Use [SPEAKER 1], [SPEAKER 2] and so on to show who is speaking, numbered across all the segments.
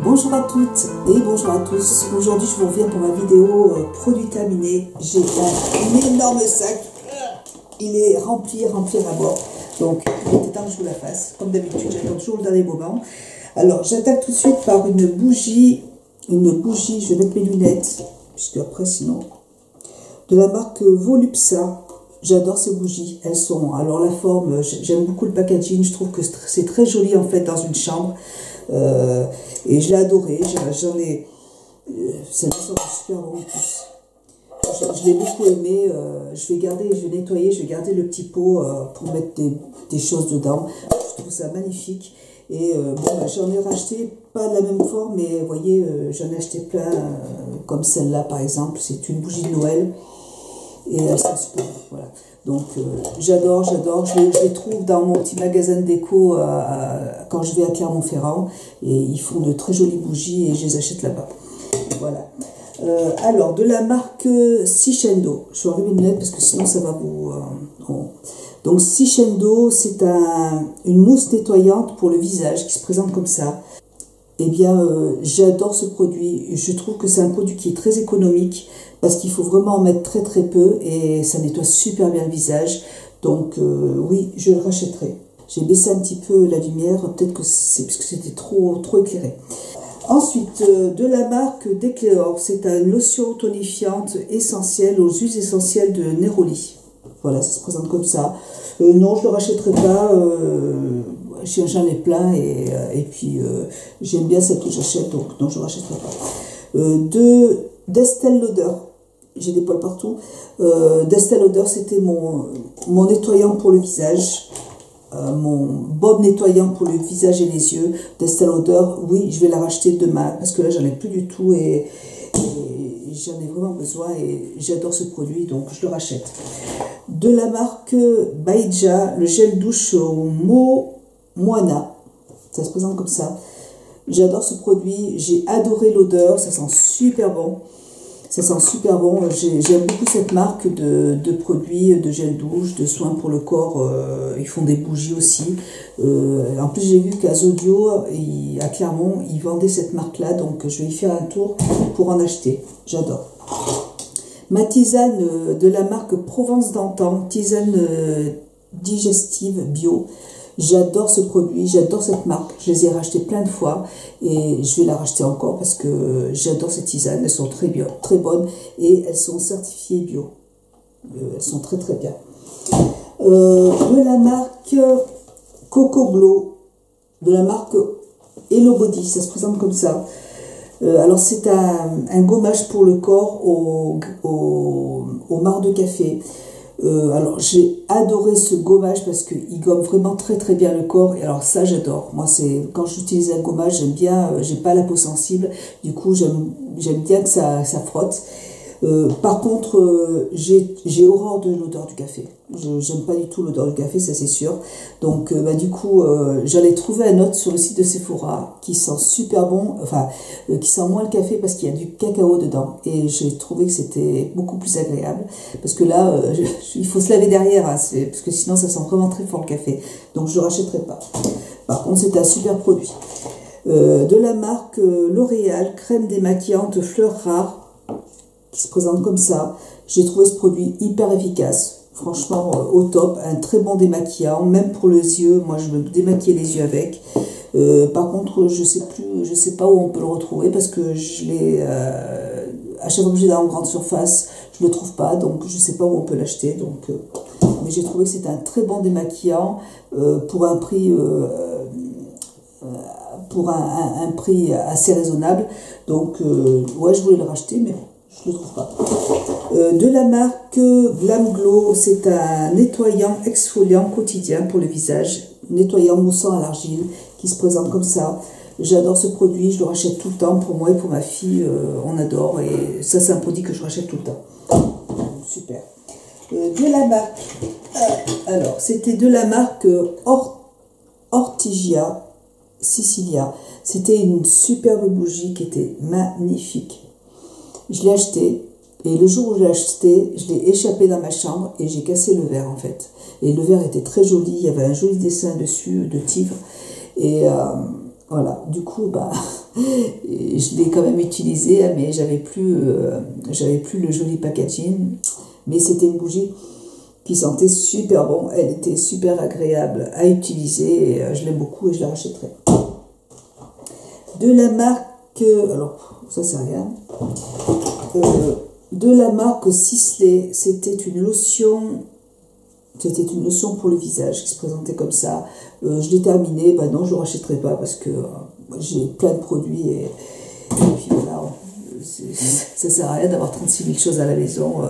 [SPEAKER 1] Bonjour à toutes et bonjour à tous. Aujourd'hui, je vous reviens pour ma vidéo produits terminés. J'ai un énorme sac. Il est rempli à bord. Donc, il était temps que je vous la fasse. Comme d'habitude, j'attends toujours le dernier moment. Alors, j'attaque tout de suite par une bougie. Je vais mettre mes lunettes, puisque après, sinon, de la marque Volupsa. J'adore ces bougies. Elles sont, alors la forme, j'aime beaucoup le packaging. Je trouve que c'est très joli en fait dans une chambre. Et je l'ai adoré. J'en ai. C'est super bon en plus. Je l'ai beaucoup aimé. Je vais garder, je vais nettoyer, je vais garder le petit pot pour mettre des choses dedans. Je trouve ça magnifique. Et bon, j'en ai racheté, pas de la même forme, mais vous voyez, j'en ai acheté plein, comme celle-là par exemple. C'est une bougie de Noël. Et elles sont super, voilà. Donc j'adore, je les trouve dans mon petit magasin de déco quand je vais à Clermont-Ferrand, et ils font de très jolies bougies et je les achète là-bas. Voilà. Alors, de la marque Sishendo, je vais enlever mes lunettes parce que sinon ça va vous... Donc Sishendo, c'est une mousse nettoyante pour le visage qui se présente comme ça. Eh bien, j'adore ce produit. Je trouve que c'est un produit qui est très économique parce qu'il faut vraiment en mettre très très peu et ça nettoie super bien le visage. Donc oui, je le rachèterai. J'ai baissé un petit peu la lumière, peut-être que c'est parce que c'était trop éclairé. Ensuite, de la marque Decléor, c'est une lotion tonifiante essentielle aux huiles essentielles de Neroli. Voilà, ça se présente comme ça. Non, je ne le rachèterai pas. J'en ai plein et puis j'aime bien celle que j'achète, donc non, je ne rachèterai pas. D'Estée Lauder, j'ai des poils partout. D'Estée Lauder, c'était mon nettoyant pour le visage, mon baume nettoyant pour le visage et les yeux. D'Estée Lauder, oui, je vais la racheter demain parce que là, j'en ai plus du tout et j'en ai vraiment besoin et j'adore ce produit, donc je le rachète. De la marque Baïja, le gel douche au Moana, ça se présente comme ça. J'adore ce produit, j'ai adoré l'odeur, ça sent super bon. J'aime beaucoup cette marque de produits, de gel douche, de soins pour le corps. Ils font des bougies aussi. En plus, j'ai vu qu'à Zodio, à Clermont, ils vendaient cette marque-là, donc je vais y faire un tour pour en acheter. J'adore. Ma tisane de la marque Provence d'Antan, tisane digestive bio. J'adore ce produit, j'adore cette marque, je les ai rachetés plein de fois et je vais la racheter encore parce que j'adore ces tisanes, elles sont très bien, très bonnes et elles sont certifiées bio. Elles sont très très bien. De la marque Coco Glow, de la marque Hello Body, ça se présente comme ça. Alors c'est un gommage pour le corps au marc de café. Alors j'ai adoré ce gommage parce qu'il gomme vraiment très très bien le corps et alors ça j'adore. Moi c'est quand j'utilise un gommage, j'aime bien, j'ai pas la peau sensible, du coup j'aime bien que ça frotte. Par contre j'ai horreur de l'odeur du café. J'aime pas du tout l'odeur du café, ça c'est sûr. Donc du coup j'allais trouver un autre sur le site de Sephora qui sent super bon, enfin qui sent moins le café parce qu'il y a du cacao dedans et j'ai trouvé que c'était beaucoup plus agréable parce que là il faut se laver derrière hein, parce que sinon ça sent vraiment très fort le café, donc je ne rachèterai pas. Par contre c'est un super produit. De la marque L'Oréal, crème démaquillante fleurs rares qui se présente comme ça. J'ai trouvé ce produit hyper efficace, franchement au top, un très bon démaquillant, même pour les yeux. Moi je me démaquille les yeux avec. Par contre je sais pas où on peut le retrouver parce que je l'ai à chaque fois que j'ai dans une grande surface, je le trouve pas, donc je sais pas où on peut l'acheter. Donc mais j'ai trouvé que c'était un très bon démaquillant pour un prix un prix assez raisonnable. Donc ouais, je voulais le racheter mais je ne le trouve pas. De la marque Glam Glow, c'est un nettoyant exfoliant quotidien pour le visage, nettoyant moussant à l'argile qui se présente comme ça. J'adore ce produit, je le rachète tout le temps pour moi et pour ma fille, on adore et ça c'est un produit que je rachète tout le temps. Super. De la marque, alors c'était de la marque Ortigia Sicilia. C'était une superbe bougie qui était magnifique. Je l'ai acheté et le jour où je l'ai acheté, je l'ai échappé dans ma chambre et j'ai cassé le verre en fait. Et le verre était très joli, il y avait un joli dessin dessus de tigre et Voilà, du coup, bah, je l'ai quand même utilisé, mais j'avais plus le joli packaging. Mais c'était une bougie qui sentait super bon. Elle était super agréable à utiliser. Et, je l'aime beaucoup et je la rachèterai. De la marque, alors ça c'est rien. De la marque Sisley, c'était une lotion. C'était une lotion pour le visage qui se présentait comme ça. Je l'ai terminée. Bah non, je ne rachèterai pas parce que j'ai plein de produits et puis voilà. Ça ne sert à rien d'avoir 36 000 choses à la maison.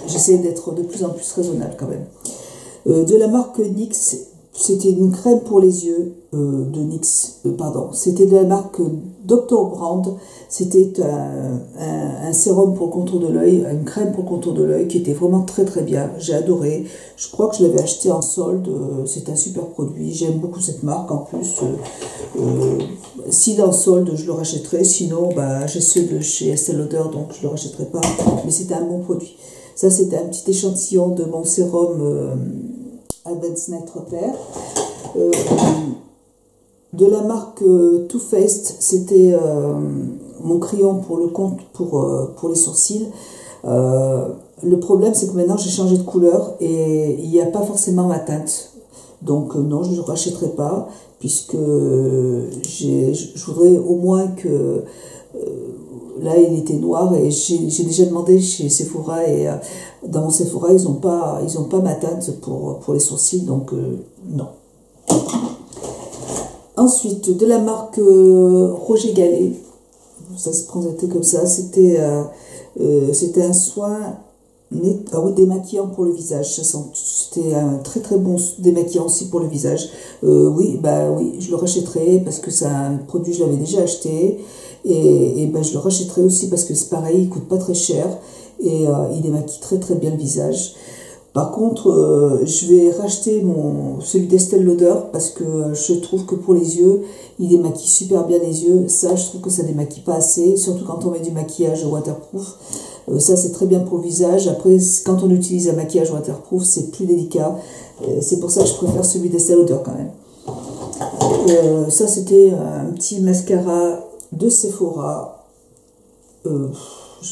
[SPEAKER 1] J'essaie d'être de plus en plus raisonnable quand même. De la marque NYX, c'était une crème pour les yeux c'était de la marque Dr. Brand. C'était un sérum pour le contour de l'œil, une crème pour le contour de l'œil qui était vraiment très très bien. J'ai adoré. Je crois que je l'avais acheté en solde. C'est un super produit. J'aime beaucoup cette marque. En plus, s'il est en solde, je le rachèterai. Sinon, bah, j'ai ceux de chez Estée Lauder, donc je le rachèterai pas. Mais c'était un bon produit. Ça, c'était un petit échantillon de mon sérum Advanced Night Repair. De la marque Too Faced, c'était mon crayon pour les sourcils. Le problème, c'est que maintenant j'ai changé de couleur et il n'y a pas forcément ma teinte. Donc non, je ne rachèterai pas puisque je voudrais au moins que là il était noir et j'ai déjà demandé chez Sephora et dans mon Sephora ils ont pas ma teinte pour les sourcils, donc non. Ensuite, de la marque Roger Gallet, ça se présentait comme ça, c'était un soin démaquillant pour le visage. C'était un très très bon démaquillant aussi pour le visage. Oui, je le rachèterai parce que c'est un produit, je l'avais déjà acheté. Et je le rachèterai aussi parce que c'est pareil, il coûte pas très cher et il démaquille très très bien le visage. Par contre, je vais racheter celui d'Estée Lauder parce que je trouve que pour les yeux, il démaquille super bien les yeux. Ça, je trouve que ça démaquille pas assez, surtout quand on met du maquillage waterproof. Ça, c'est très bien pour le visage. Après, quand on utilise un maquillage waterproof, c'est plus délicat. C'est pour ça que je préfère celui d'Estée Lauder quand même. Ça, c'était un petit mascara de Sephora. Je ne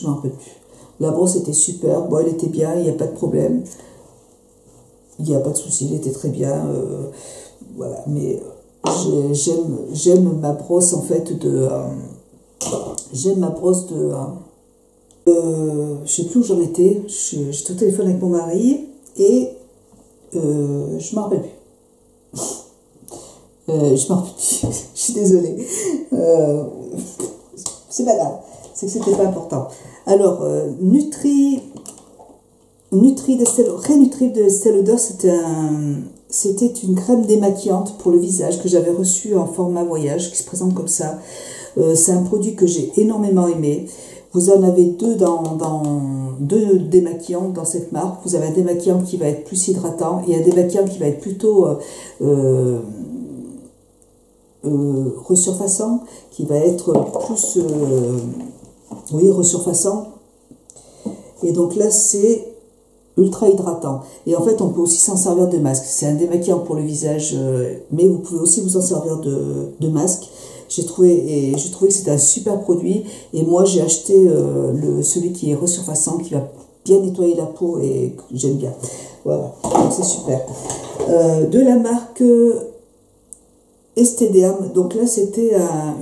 [SPEAKER 1] m'en rappelle plus. La brosse était super. Bon, elle était bien, il n'y a pas de problème. Il n'y a pas de souci, il était très bien. Voilà, mais j'aime ma brosse en fait j'aime ma brosse je ne sais plus où j'en étais. J'étais au téléphone avec mon mari et je ne m'en rappelle plus. Je m'en rappelle plus. Je suis désolée. C'est pas grave. C'est que c'était pas important. Alors, Nutri de Estée Lauder, c'était une crème démaquillante pour le visage que j'avais reçue en format voyage, qui se présente comme ça. C'est un produit que j'ai énormément aimé. Vous en avez deux démaquillants dans cette marque. Vous avez un démaquillant qui va être plus hydratant et un démaquillant qui va être plutôt resurfaçant, qui va être plus resurfaçant. Et donc là, c'est ultra hydratant. Et en fait, on peut aussi s'en servir de masque. C'est un démaquillant pour le visage, mais vous pouvez aussi vous en servir de masque. J'ai trouvé que c'était un super produit. Et moi, j'ai acheté celui qui est resurfaçant, qui va bien nettoyer la peau et que j'aime bien. Voilà, donc c'est super. De la marque Estée Derm. Donc là, c'était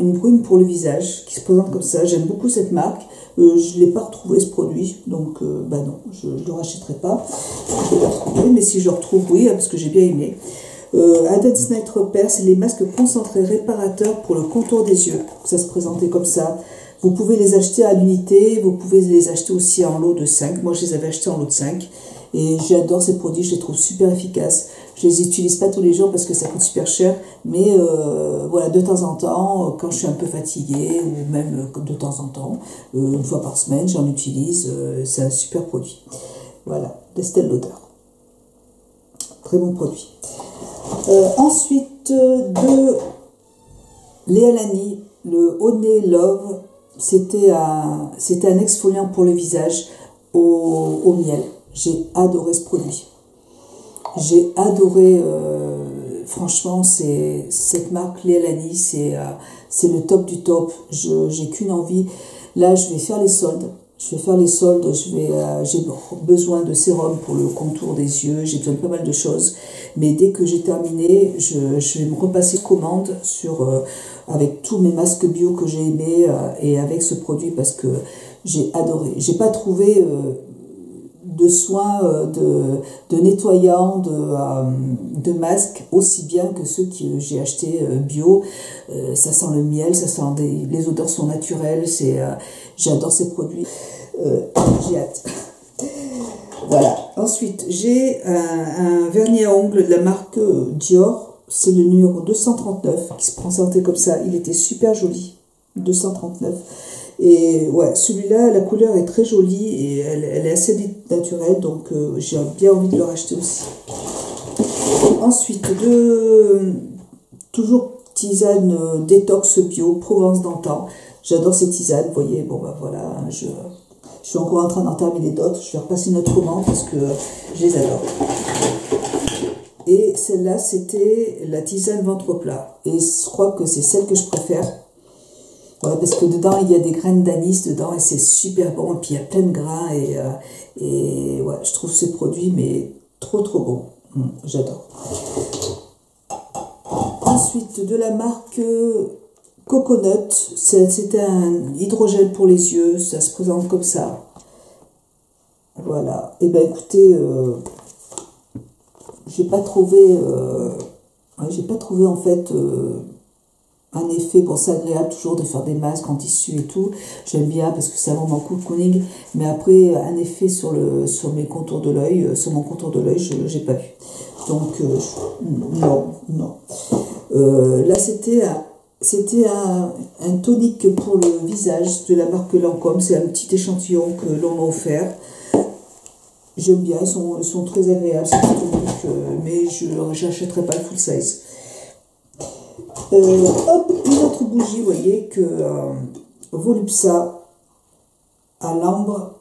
[SPEAKER 1] une brume pour le visage qui se présente comme ça. J'aime beaucoup cette marque. Je ne l'ai pas retrouvé ce produit, donc non, je ne le rachèterai pas. Je vais le retrouver, mais si je le retrouve, oui, parce que j'ai bien aimé. Advanced Night Repair, c'est les masques concentrés réparateurs pour le contour des yeux. Ça se présentait comme ça. Vous pouvez les acheter à l'unité, vous pouvez les acheter aussi en lot de 5. Moi, je les avais achetés en lot de 5. Et j'adore ces produits, je les trouve super efficaces. Je les utilise pas tous les jours parce que ça coûte super cher, mais voilà, de temps en temps, quand je suis un peu fatiguée, ou même de temps en temps, une fois par semaine, j'en utilise. C'est un super produit. Voilà, d'Estée Lauder. Très bon produit. Ensuite, de Léa Lani, le Honey Love, c'était un exfoliant pour le visage au miel. J'ai adoré ce produit. J'ai adoré franchement, cette marque Leilani, c'est le top du top. J'ai qu'une envie. Là, je vais faire les soldes. J'ai besoin de sérum pour le contour des yeux, j'ai besoin de pas mal de choses. Mais dès que j'ai terminé, je vais me repasser commande avec tous mes masques bio que j'ai aimés et avec ce produit parce que j'ai adoré. J'ai pas trouvé de soins de nettoyant, de masques aussi bien que ceux que j'ai achetés bio. Ça sent le miel, les odeurs sont naturelles, j'adore ces produits. J'ai hâte. Voilà. Ensuite, j'ai un vernis à ongles de la marque Dior. C'est le numéro 239 qui se présentait comme ça. Il était super joli. 239. Et ouais, celui-là, la couleur est très jolie et elle est assez naturelle. Donc, j'ai bien envie de le racheter aussi. Ensuite, toujours tisane détox bio, Provence d'antan. J'adore ces tisanes. Vous voyez, bon, bah voilà, je suis encore en train d'en terminer d'autres. Je vais repasser une autre commande parce que je les adore. Et celle-là, c'était la tisane ventre plat. Et je crois que c'est celle que je préfère. Voilà, parce que dedans, il y a des graines d'anis dedans et c'est super bon. Et puis, il y a plein de gras. Et ouais, je trouve ce produit, mais trop bon. J'adore. Ensuite, de la marque Coconut, c'était un hydrogel pour les yeux, ça se présente comme ça. Voilà. Et ben écoutez, j'ai pas trouvé en fait un effet. Bon, c'est agréable toujours de faire des masques en tissu et tout. J'aime bien parce que ça a vraiment cocooning. Mais après, un effet sur mes contours de l'œil, sur mon contour de l'œil, j'ai pas vu. Donc non. Là, c'était un tonique pour le visage de la marque Lancôme. C'est un petit échantillon que l'on m'a offert. J'aime bien, ils sont très agréables, ces petits toniques, mais je n'achèterai pas le full size. Hop, une autre bougie, vous voyez, que Volupsa à l'ambre,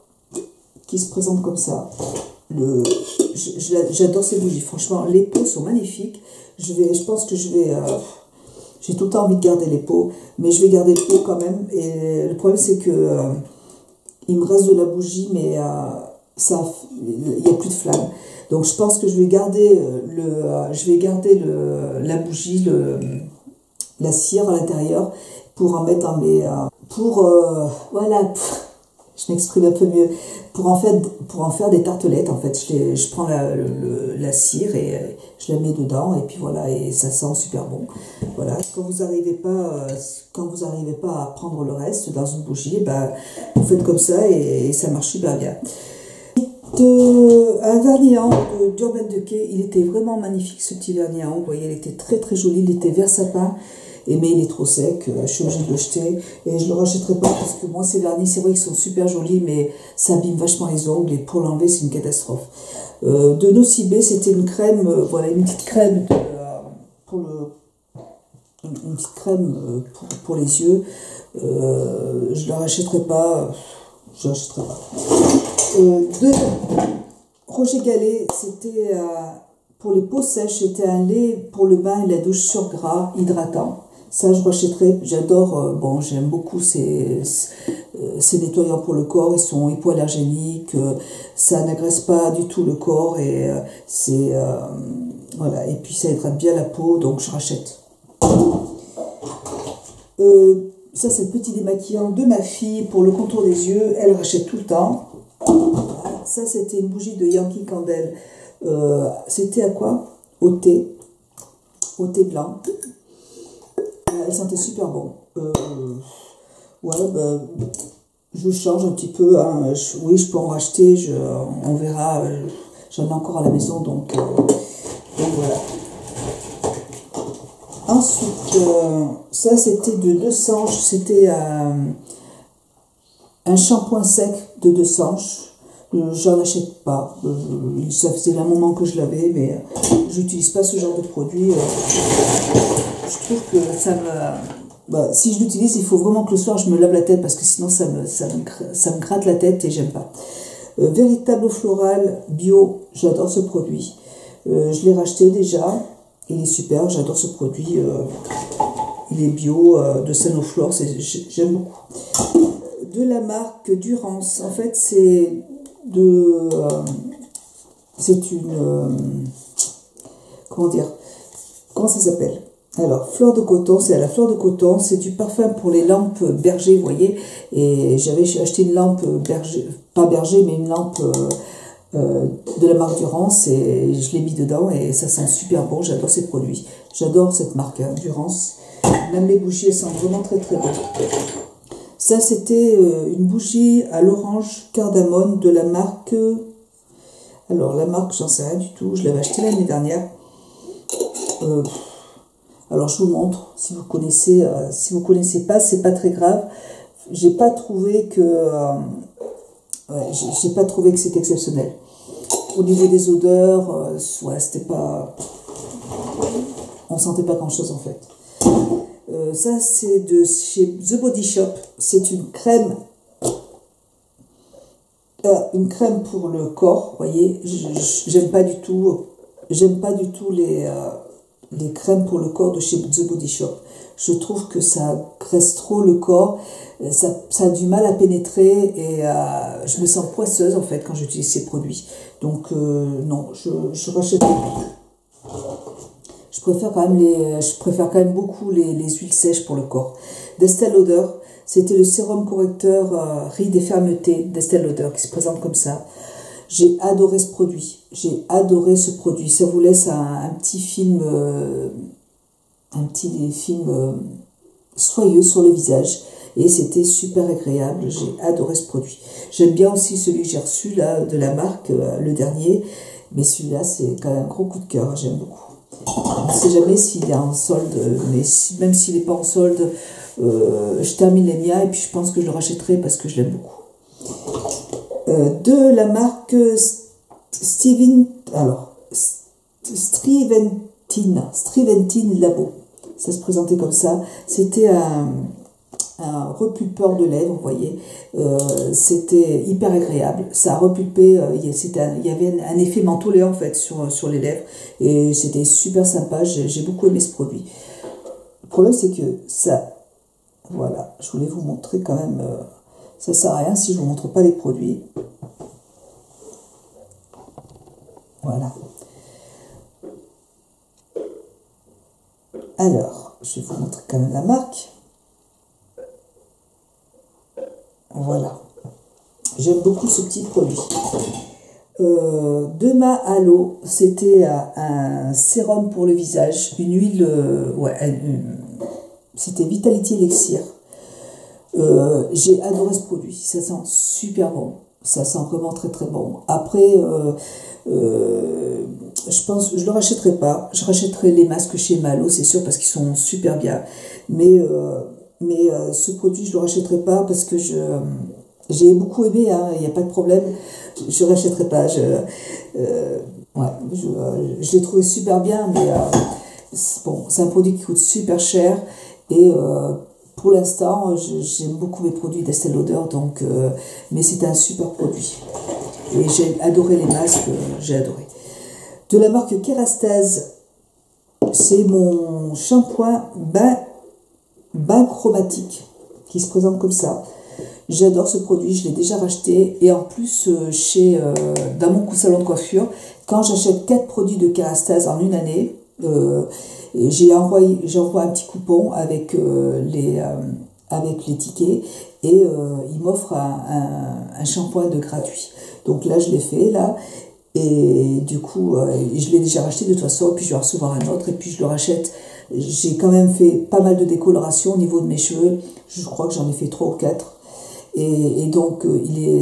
[SPEAKER 1] qui se présente comme ça. J'adore ces bougies, franchement, les pots sont magnifiques. Je pense que j'ai tout le temps envie de garder les pots, mais je vais garder le pot quand même. Et le problème, c'est que il me reste de la bougie, mais il n'y a plus de flamme. Donc, je pense que je vais garder la bougie, la cire à l'intérieur, pour en mettre dans mes... voilà, je m'exprime un peu mieux. Pour en faire des tartelettes, en fait. Je prends la cire et je la mets dedans, et puis voilà, et ça sent super bon. Voilà, quand vous n'arrivez pas à prendre le reste dans une bougie, ben, vous faites comme ça, et ça marche super bien. Un vernis à ongles d'Urban Decay, il était vraiment magnifique, ce petit vernis à ongles. Vous voyez, il était très joli, il était vert sapin. Mais il est trop sec, je suis obligée de le jeter et je ne le rachèterai pas parce que moi ces vernis, c'est vrai qu'ils sont super jolis, mais ça abîme vachement les ongles et pour l'enlever c'est une catastrophe. De Nocibé, c'était une crème, voilà, une petite crème pour les yeux. Je ne la rachèterai pas, De Roger Gallet, c'était pour les peaux sèches, c'était un lait pour le bain et la douche sur gras hydratant. Ça, je rachèterai. J'adore. Bon, j'aime beaucoup ces nettoyants pour le corps. Ils sont hypoallergéniques. Ça n'agresse pas du tout le corps et voilà. Et puis ça hydrate bien la peau, donc je rachète. Ça, c'est le petit démaquillant de ma fille pour le contour des yeux. Elle rachète tout le temps. Voilà. Ça, c'était une bougie de Yankee Candle. C'était à quoi? Au thé blanc. Elle sentait super bon. Ouais, bah, je change un petit peu. Hein. Oui, je peux en racheter. On verra. J'en ai encore à la maison, donc voilà. Ensuite, ça c'était de Deux Sanches. C'était un shampoing sec de Deux Sanches. J'en achète pas. Ça faisait un moment que je l'avais, mais j'utilise pas ce genre de produit. Je trouve que ça me... Bah, si je l'utilise, il faut vraiment que le soir je me lave la tête parce que sinon ça me gratte la tête et j'aime pas. Véritable Floral bio, j'adore ce produit. Je l'ai racheté déjà. Il est super, j'adore ce produit. Il est bio, de Sanoflore, j'aime beaucoup. De la marque Durance. En fait, c'est une... comment dire? Comment ça s'appelle? Alors, fleur de coton, c'est à la fleur de coton, c'est du parfum pour les lampes berger, vous voyez. Et j'avais acheté une lampe berger, pas berger, mais une lampe de la marque Durance, et je l'ai mis dedans et ça sent super bon. J'adore ces produits. J'adore cette marque, hein, Durance. Même les bougies, elles sentent vraiment très très bon. Ça, c'était une bougie à l'orange cardamone de la marque... alors, la marque, j'en sais rien du tout. Je l'avais acheté l'année dernière. Alors, je vous montre. Si vous connaissez pas, c'est pas très grave. J'ai pas trouvé que... j'ai pas trouvé que c'était exceptionnel. Au niveau des odeurs, ouais, c'était pas... on sentait pas grand-chose, en fait. Ça, c'est de chez The Body Shop. C'est une crème pour le corps. Vous voyez, j'aime pas du tout les crèmes pour le corps de chez The Body Shop. Je trouve que ça graisse trop le corps. Ça a du mal à pénétrer et je me sens poisseuse en fait quand j'utilise ces produits. Donc non, je rachète pas. Je préfère quand même beaucoup les huiles sèches pour le corps. d'Estée Lauder, c'était le sérum correcteur rides et fermeté d'Estée Lauder qui se présente comme ça. J'ai adoré ce produit. J'ai adoré ce produit. Ça vous laisse un petit film soyeux sur le visage. Et c'était super agréable. J'ai adoré ce produit. J'aime bien aussi celui que j'ai reçu là de la marque, le dernier. Mais celui-là, c'est quand même un gros coup de cœur. J'aime beaucoup. On ne sait jamais s'il est en solde, mais même s'il n'est pas en solde, je termine les miens et puis je pense que je le rachèterai parce que je l'aime beaucoup. De la marque Striventine Labo. Ça se présentait comme ça. C'était un repulpeur de lèvres, vous voyez. C'était hyper agréable. Ça a repulpé, il y avait un effet mentholaire en fait sur les lèvres. Et c'était super sympa. J'ai beaucoup aimé ce produit. Le problème, c'est que ça... Voilà, je voulais vous montrer quand même... ça ne sert à rien si je ne vous montre pas les produits. Voilà. Alors, je vais vous montrer quand même la marque. Voilà. J'aime beaucoup ce petit produit. Dema Halo, c'était un sérum pour le visage, une huile, c'était Vitality Elixir. J'ai adoré ce produit, ça sent super bon, ça sent vraiment très très bon. Après, je pense, je le rachèterai pas, je rachèterai les masques chez Malo, c'est sûr, parce qu'ils sont super bien. Mais ce produit, je le rachèterai pas parce que j'ai beaucoup aimé, hein, il n'y a pas de problème, je rachèterai pas. Je l'ai trouvé super bien, mais bon, c'est un produit qui coûte super cher et pour l'instant, j'aime beaucoup mes produits d'Estée Lauder, donc, mais c'est un super produit. Et j'ai adoré les masques, j'ai adoré. De la marque Kerastase, c'est mon shampoing bain chromatique qui se présente comme ça. J'adore ce produit, je l'ai déjà racheté. Et en plus, dans mon salon de coiffure, quand j'achète 4 produits de Kerastase en une année, j'envoie un petit coupon avec les tickets et ils m'offrent un shampoing de gratuit. Donc là, je l'ai fait, là. Et du coup, je l'ai déjà racheté de toute façon, et puis je vais recevoir un autre, et puis je le rachète. J'ai quand même fait pas mal de décoloration au niveau de mes cheveux. Je crois que j'en ai fait 3 ou 4. Et donc,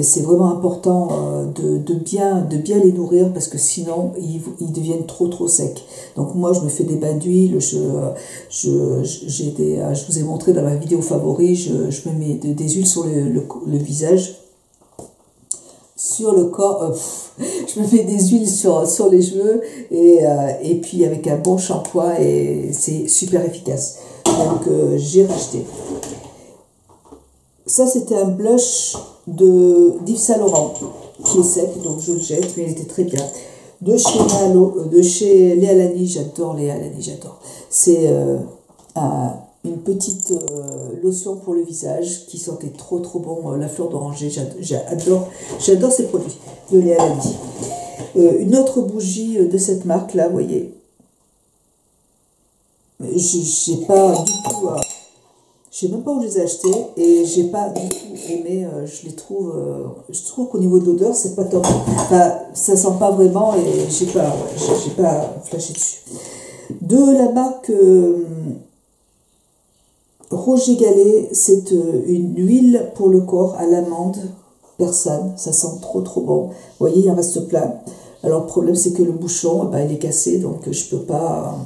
[SPEAKER 1] c'est vraiment important de bien les nourrir parce que sinon, ils deviennent trop secs. Donc moi, je me fais des bains d'huile. Je vous ai montré dans ma vidéo favori, je me mets des huiles sur le visage. Sur le corps, je me fais des huiles sur les cheveux et puis avec un bon shampoing et c'est super efficace. Donc j'ai racheté. Ça, c'était un blush d'Yves Saint Laurent qui est sec, donc je le jette, mais il était très bien. de chez Malo, de chez Léa Lani. J'adore Léa Lani, j'adore. C'est une petite lotion pour le visage qui sentait trop bon, la fleur d'oranger. J'adore ces produits de Léa Lani. Une autre bougie de cette marque là, vous voyez. J'ai pas du tout, je sais même pas où je les ai achetés et j'ai pas du tout aimé. Je trouve qu'au niveau de l'odeur c'est pas top. Enfin, ça sent pas vraiment et j'ai pas flashé dessus. De la marque Roger Gallet, c'est une huile pour le corps à l'amande persane. Ça sent trop bon. Vous voyez, il en reste plein. Alors le problème c'est que le bouchon, il est cassé, donc je peux pas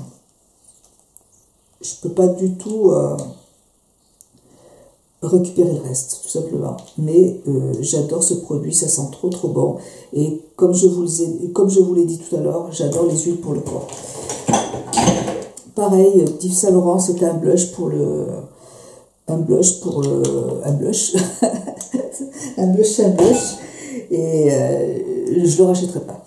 [SPEAKER 1] du tout récupérer le reste, tout simplement. Mais j'adore ce produit, ça sent trop bon. Et comme je vous l'ai dit tout à l'heure, j'adore les huiles pour le corps. Pareil, d'Yves Saint Laurent, c'était un blush pour le... un blush. Et je le rachèterai pas.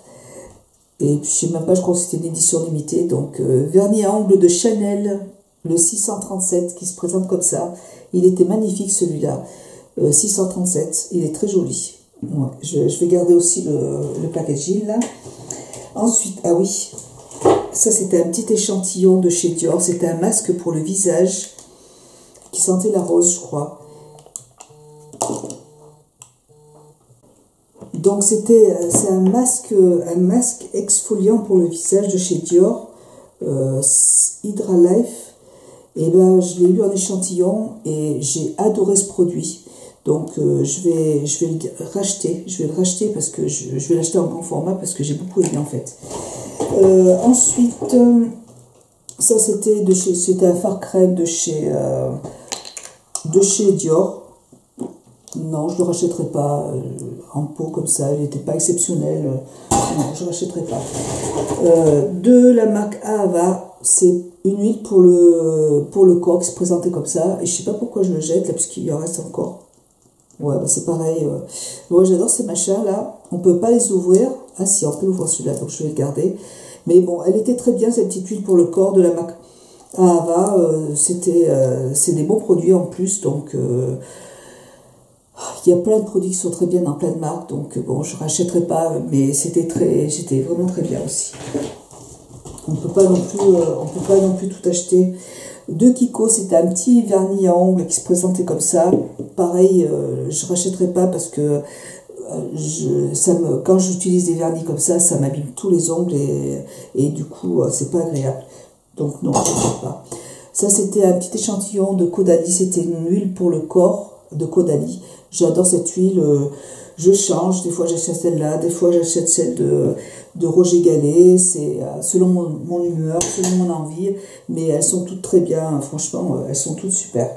[SPEAKER 1] Et puis, je sais même pas, je crois que c'était une édition limitée. Donc, vernis à ongles de Chanel, le 637 qui se présente comme ça. Il était magnifique celui-là. 637, il est très joli. Ouais, je vais garder aussi le packaging là. Ensuite, ah oui, ça c'était un petit échantillon de chez Dior. C'était un masque pour le visage qui sentait la rose, je crois. Donc c'est un masque exfoliant pour le visage de chez Dior, Hydra Life. Et ben je l'ai eu en échantillon et j'ai adoré ce produit. Donc je vais le racheter parce que je vais l'acheter en grand format parce que j'ai beaucoup aimé en fait. Ensuite, ça c'était un fard crème de chez Dior. Non, je ne le rachèterai pas en pot comme ça, il n'était pas exceptionnel. Non, je ne rachèterai pas. De la marque Ahava, c'est une huile pour le corps qui se présentait comme ça. Et je ne sais pas pourquoi je le jette là, puisqu'il en reste encore. Ouais, c'est pareil. Moi, j'adore ces machins là. On ne peut pas les ouvrir. Ah si, on peut l'ouvrir celui-là, donc je vais le garder. Mais bon, elle était très bien cette petite huile pour le corps de la marque Ahava. C'est des bons produits en plus, donc... il y a plein de produits qui sont très bien dans plein de marques, donc bon, je ne rachèterai pas, mais c'était vraiment très bien aussi. On ne peut pas non plus tout acheter. De Kiko, c'était un petit vernis à ongles qui se présentait comme ça. Pareil, je ne rachèterai pas parce que quand j'utilise des vernis comme ça m'abîme tous les ongles et du coup, c'est pas agréable. Donc non, je ne rachèterai pas. Ça, c'était un petit échantillon de Caudalie, c'était une huile pour le corps de Caudalie. J'adore cette huile, je change, des fois j'achète celle-là, des fois j'achète celle de Roger Gallet, c'est selon mon humeur, selon mon envie, mais elles sont toutes très bien, franchement, elles sont toutes super.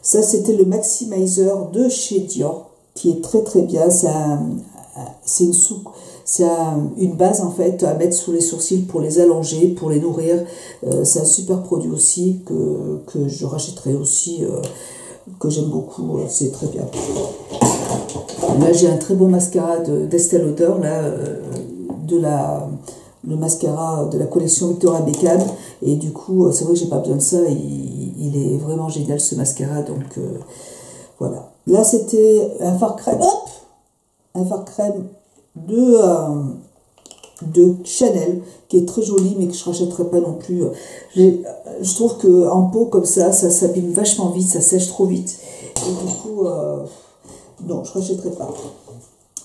[SPEAKER 1] Ça c'était le Maximizer de chez Dior, qui est très bien, c'est une base en fait à mettre sous les sourcils pour les allonger, pour les nourrir, c'est un super produit aussi que je rachèterai aussi, que j'aime beaucoup, c'est très bien. Là j'ai un très bon mascara d'Estée Lauder, là, le mascara de la collection Victoria Beckham, et du coup c'est vrai que j'ai pas besoin de ça, il est vraiment génial ce mascara, donc voilà. Là c'était un fard crème, de Chanel, qui est très joli mais que je ne rachèterai pas non plus. Je trouve qu'en pot comme ça s'abîme vachement vite, ça sèche trop vite, et du coup non, je ne rachèterai pas.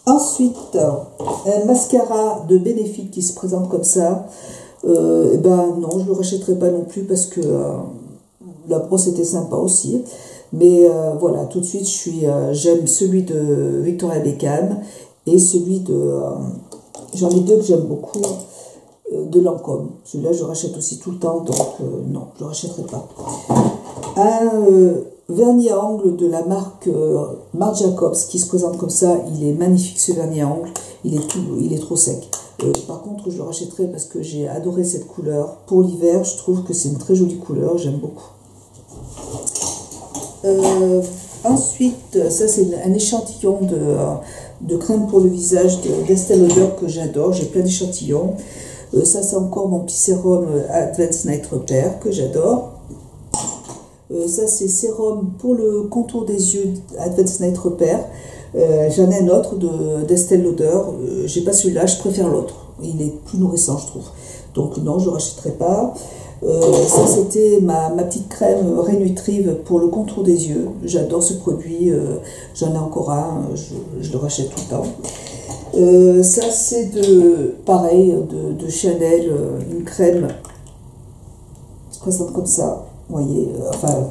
[SPEAKER 1] Ensuite, un mascara de Benefit qui se présente comme ça, et ben non, je ne le rachèterai pas non plus parce que la brosse était sympa aussi, mais voilà, tout de suite j'aime celui de Victoria Beckham et celui de j'en ai deux que j'aime beaucoup, de Lancôme. Celui-là, je rachète aussi tout le temps, donc non, je ne le rachèterai pas. Un vernis à ongles de la marque Marc Jacobs qui se présente comme ça, il est magnifique ce vernis à ongles, il est trop sec. Par contre, je le rachèterai parce que j'ai adoré cette couleur. Pour l'hiver, je trouve que c'est une très jolie couleur, j'aime beaucoup. Ensuite, ça c'est un échantillon de crème pour le visage d'Estée Lauder que j'adore. J'ai plein d'échantillons. Ça, c'est encore mon petit sérum Advanced Night Repair que j'adore. Ça, c'est sérum pour le contour des yeux Advanced Night Repair. J'en ai un autre d'Estée Lauder. J'ai pas celui-là, je préfère l'autre. Il est plus nourrissant, je trouve. Donc non, je ne rachèterai pas. Ça, c'était ma petite crème Renutrive pour le contour des yeux. J'adore ce produit. J'en ai encore un. Je le rachète tout le temps. Ça, c'est pareil, de Chanel, une crème qui se présente comme ça. Vous voyez, enfin,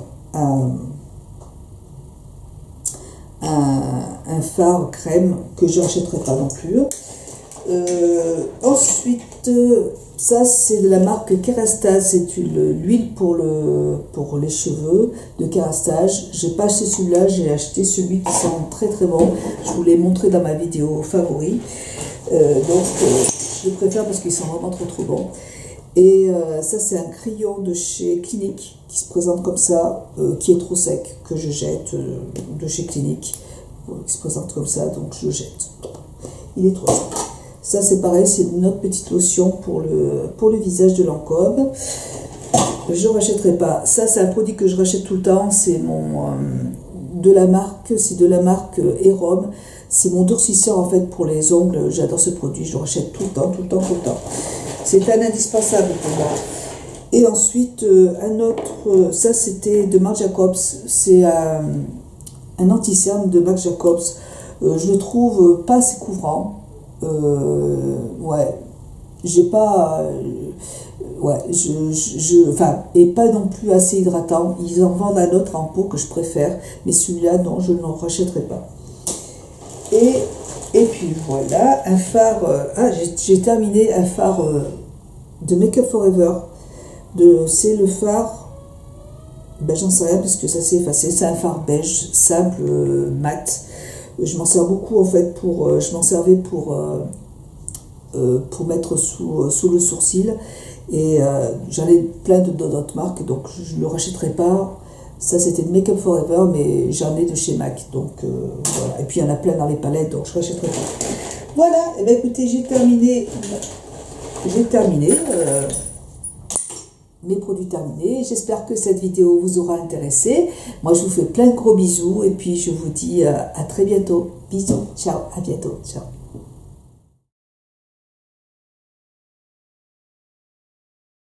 [SPEAKER 1] un fard crème que je n'achèterai pas non plus. Ensuite, ça c'est de la marque Kerastase, c'est l'huile pour les cheveux de Kerastase. J'ai pas acheté celui-là, j'ai acheté celui qui sent très très bon. Je vous l'ai montré dans ma vidéo favori. Donc je le préfère parce qu'ils sont vraiment trop bons. Et ça c'est un crayon de chez Clinique qui se présente comme ça, qui est trop sec, que je jette, de chez Clinique, qui se présente comme ça, donc je le jette. Il est trop sec. Ça c'est pareil, c'est notre petite lotion pour le visage de Lancôme. Je ne rachèterai pas. Ça c'est un produit que je rachète tout le temps, c'est de la marque Erom. C'est mon durcisseur en fait pour les ongles. J'adore ce produit, je le rachète tout le temps. C'est un indispensable pour moi. Et ensuite, un autre, ça c'était de Marc Jacobs, c'est un anti-cerne de Marc Jacobs. Je le trouve pas assez couvrant. Ouais, j'ai pas. Ouais, enfin, et pas non plus assez hydratant. Ils en vendent un autre en pot que je préfère, mais celui-là, non, je ne le rachèterai pas. Et puis voilà, un phare. J'ai terminé un phare de Make Up For Ever. C'est le phare. Ben, j'en sais rien parce que ça s'est effacé. C'est un phare beige, simple, mat. Je m'en sers beaucoup en fait je m'en servais pour mettre sous le sourcil. Et j'en ai plein d'autres marques, donc je ne le rachèterai pas. Ça c'était Make Up For Ever, mais j'en ai de chez MAC, donc voilà. Et puis il y en a plein dans les palettes, donc je ne rachèterai pas. Voilà, et bien écoutez, j'ai terminé mes produits terminés. J'espère que cette vidéo vous aura intéressé. Moi je vous fais plein de gros bisous, et puis je vous dis à très bientôt. Bisous, ciao, à bientôt, ciao.